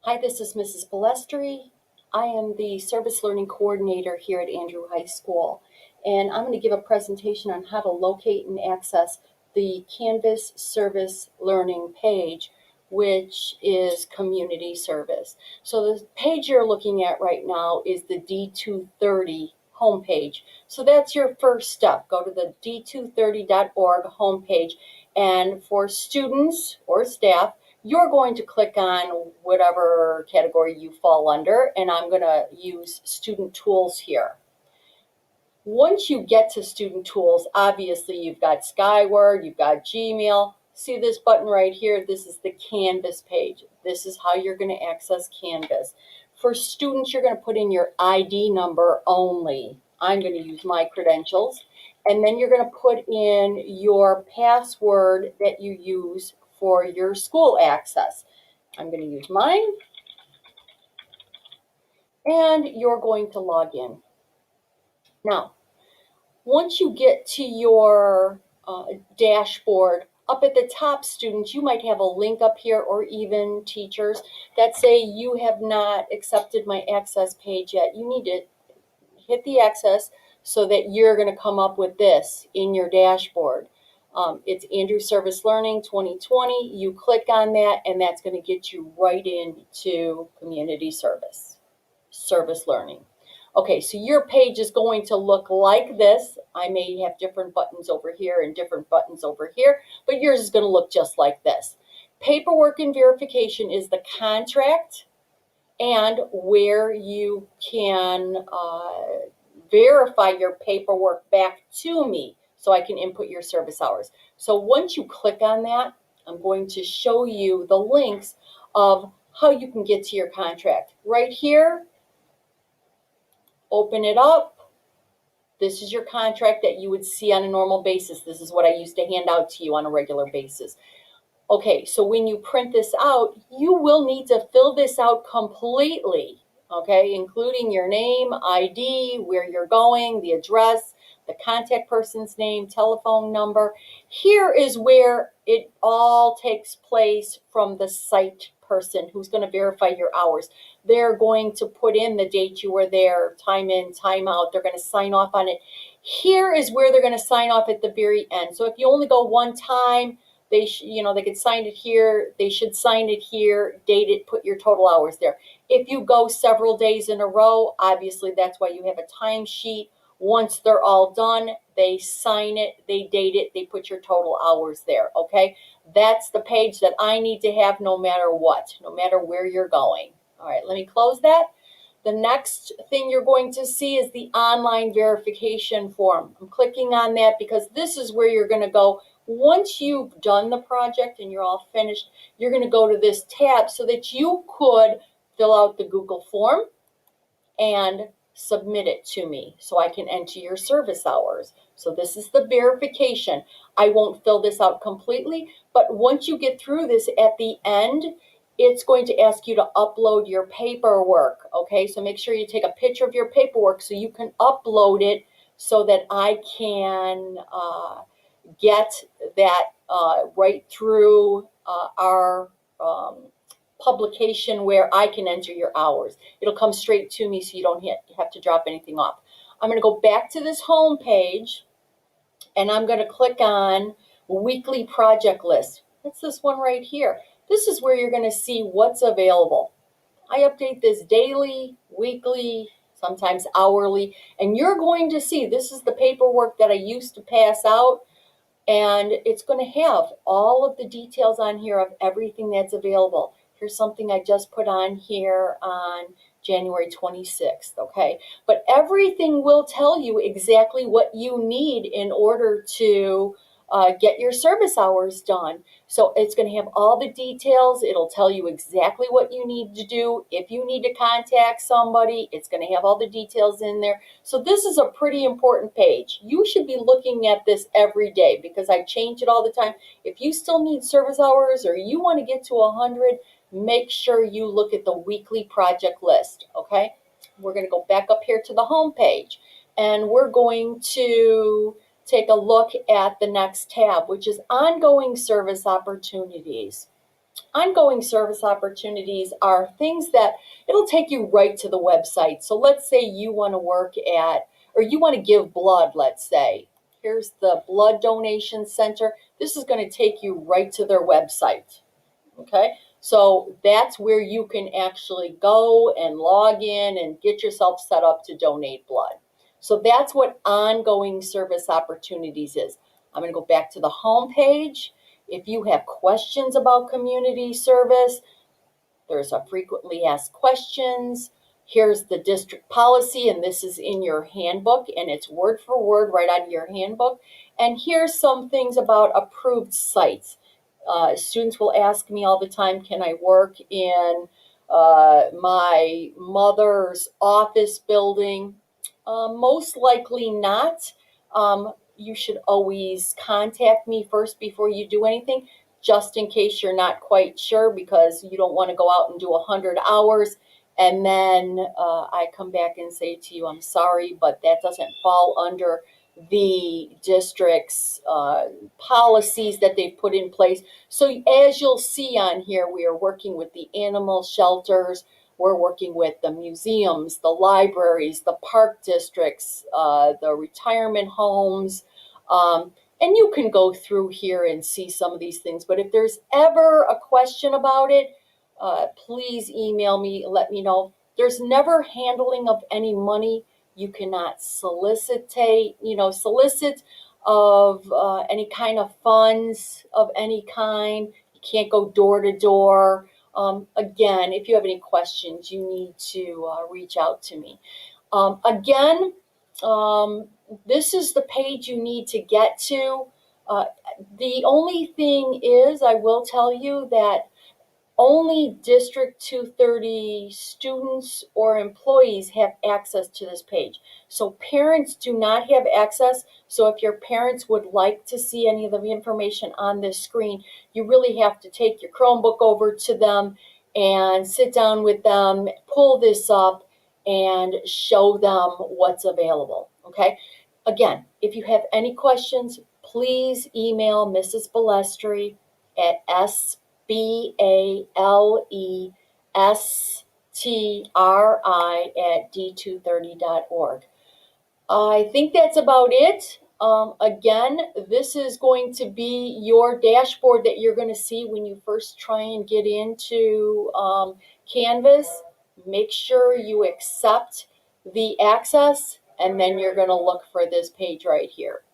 Hi, this is Mrs. Balestri. I am the Service Learning Coordinator here at Andrew High School, and I'm going to give a presentation on how to locate and access the Canvas Service Learning page, which is community service. So the page you're looking at right now is the D230 homepage. So that's your first step. Go to the d230.org homepage, and for students or staff, you're going to click on whatever category you fall under, and I'm going to use student tools here. Once you get to student tools, obviously you've got Skyward, you've got Gmail. See this button right here? This is the Canvas page. This is how you're going to access Canvas. For students, you're going to put in your ID number only. I'm going to use my credentials. And then you're going to put in your password that you use for your school access. I'm going to use mine. And you're going to log in. Now, once you get to your dashboard, up at the top, students, you might have a link up here, or even teachers that say you have not accepted my access page yet. You need to hit the access so that you're going to come up with this in your dashboard. It's Andrew Service Learning 2020. You click on that, and that's going to get you right into community service learning. Okay, so your page is going to look like this. I may have different buttons over here and different buttons over here, but yours is going to look just like this. Paperwork and verification is the contract and where you can verify your paperwork back to me so I can input your service hours. So once you click on that, I'm going to show you the links of how you can get to your contract. Right here, open it up. This is your contract that you would see on a normal basis. This is what I used to hand out to you on a regular basis. Okay, so when you print this out, you will need to fill this out completely, okay, including your name, ID, where you're going, the address, the contact person's name, telephone number. Here is where it all takes place from the site person who's going to verify your hours. They're going to put in the date you were there, time in, time out. They're going to sign off on it. Here is where they're going to sign off at the very end. So if you only go one time, they could sign it here. They should sign it here, date it, put your total hours there. If you go several days in a row, obviously that's why you have a timesheet. Once they're all done, they sign it, they date it, they put your total hours there, okay? That's the page that I need to have no matter what, no matter where you're going. All right, let me close that. The next thing you're going to see is the online verification form. I'm clicking on that because this is where you're going to go. Once you've done the project and you're all finished, you're going to go to this tab so that you could fill out the Google form and submit it to me so I can enter your service hours. So this is the verification. I won't fill this out completely, but once you get through this at the end, it's going to ask you to upload your paperwork, okay? So make sure you take a picture of your paperwork so you can upload it so that I can get that right through our publication where I can enter your hours. It'll come straight to me so you don't have to drop anything off. I'm going to go back to this home page, and I'm going to click on weekly project list. That's this one right here. This is where you're going to see what's available. I update this daily, weekly, sometimes hourly, and you're going to see this is the paperwork that I used to pass out, and it's going to have all of the details on here of everything that's available. Here's something I just put on here on January 26th, okay? But everything will tell you exactly what you need in order to get your service hours done. So it's going to have all the details. It'll tell you exactly what you need to do. If you need to contact somebody, it's going to have all the details in there. So this is a pretty important page. You should be looking at this every day because I change it all the time. If you still need service hours or you want to get to 100, make sure you look at the weekly project list, okay? We're going to go back up here to the home page, and we're going to take a look at the next tab, which is ongoing service opportunities. Ongoing service opportunities are things that it'll take you right to the website. So let's say you want to work at, or you want to give blood, let's say. Here's the blood donation center. This is going to take you right to their website. Okay, so that's where you can actually go and log in and get yourself set up to donate blood. So that's what ongoing service opportunities is. I'm going to go back to the home page. If you have questions about community service, there's a frequently asked questions. Here's the district policy, and this is in your handbook, and it's word for word right out of your handbook. And here's some things about approved sites. Students will ask me all the time, can I work in my mother's office building? Most likely not. You should always contact me first before you do anything, just in case you're not quite sure, because you don't want to go out and do 100 hours and then I come back and say to you, I'm sorry, but that doesn't fall under the district's policies that they've put in place. So as you'll see on here, we are working with the animal shelters, we're working with the museums, the libraries, the park districts, the retirement homes, and you can go through here and see some of these things. But if there's ever a question about it, please email me, let me know. There's never handling of any money. You cannot solicit of any kind of funds of any kind. You can't go door to door. Again, if you have any questions, you need to reach out to me. Again, this is the page you need to get to. The only thing is, I will tell you that only District 230 students or employees have access to this page. So parents do not have access. So if your parents would like to see any of the information on this screen, you really have to take your Chromebook over to them and sit down with them, pull this up, and show them what's available, okay? Again, if you have any questions, please email Mrs. Balestri at balestri@d230.org. I think that's about it. Again, this is going to be your dashboard that you're going to see when you first try and get into Canvas. Make sure you accept the access, and then you're going to look for this page right here.